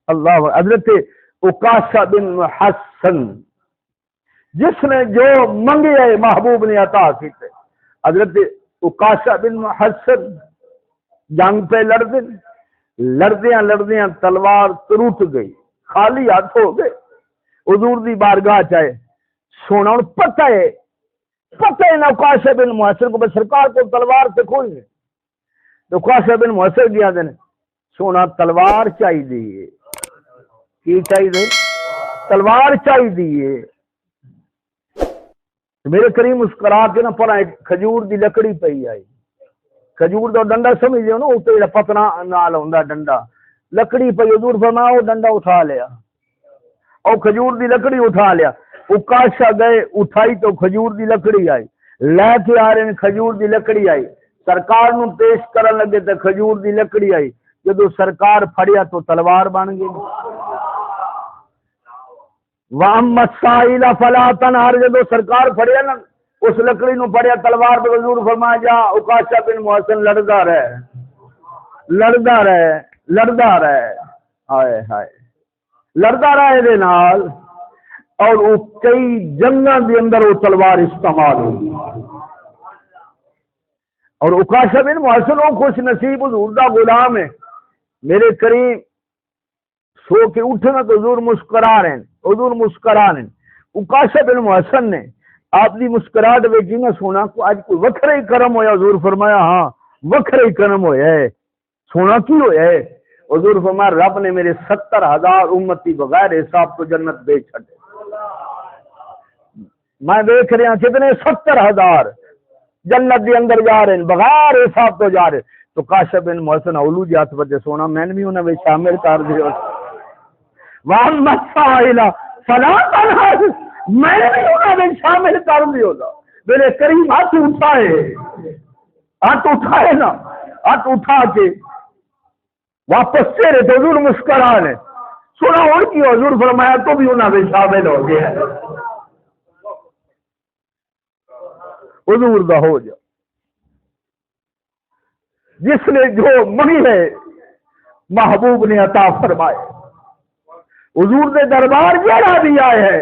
اللہ حضرت عکاشہ بن محصن جس نے جو منگے ہے محبوب نے عطا کیتے. حضرت عکاشہ بن محصن جنگ پہ لڑدیاں تلوار ٹوٹ گئی، خالی ہاتھ ہو گئے. حضور دی بارگاہ چاہے سونا اور پتہ ہے نا عکاشہ بن محصن کو سرکار کو تلوار سے کوئی نہیں. تو عکاشہ بن محصن گیا دن سونا تلوار چاہیے، کی چاہیے؟ تلوار چاہیے. میرے کریم مسکرا کے نا پر کھجور دی لکڑی پئی آئی، کھجور دا ڈنڈا سمجھ نا اتنے پتنا نال ہوندا ڈنڈا، لکڑی پئی. حضور فرمایا وہ ڈنڈا اٹھا لیا اور کھجور دی لکڑی اٹھا لیا. عکاشہ گئے اٹھائی تو کھجور دی لکڑی آئی، لے کے آ رہے ہیں کھجور دی لکڑی آئی، سرکار نو پیش کرن لگے تو کھجور دی لکڑی آئی. جدو سرکار پھڑیا تو تلوار بن گئی. وَأَمَّا السَّائِلَ فَلَا تَنْهَرْ جدو سرکار پھڑیا نا اس لکڑی نو پھڑیا تلوار پہ. حضور فرمایا جا عکاشہ بن محصن لڑدا رہے ہائے ہائے لڑدا رہے دے نال اور وہ کئی جنگاں دے اندر وہ تلوار استعمال ہوئی. اور عکاشہ بن محصن وہ خوش نصیب حضور دا غلام ہے. میرے کریم سو کے اٹھنا تو حضور مسکرا رہے ہیں. عکاشہ بن محصن نے آپ دی مسکراہٹ ویکھی نہ سونا کو اج کوئی وکھرا ہی کرم ہویا. حضور فرمایا ہاں وکھرا ہی کرم ہویا ہے. سونا کی ہویا ہے؟ حضور فرمایا رب نے میرے 70,000 امتی بغیر حساب تو جنت دے چھڈے. میں دیکھ رہا کتنے 70,000 جنت دے اندر جا رہے ہیں بغیر حساب تو جا رہے. تو عکاشہ بن محصن اولو جی ہاتھ بچے سونا میں بھی انہوں نے شامل کر دیو. وَأَمَّا السَّائِلَ فَلَا تَنْهَرْ میں بھی انہوں نے شامل کر دیو. میرے کریم ہاتھ اٹھائے نا ہاتھ اٹھا کے واپس چہرے تو حضور مسکرانے سنا اور کی. حضور فرمایا تو بھی انہوں نے شامل ہو گیا. حضور دا ہو جا جس نے جو منی ہے محبوب نے عطا فرمائے. حضور دے دربار جڑا بھی آئے ہے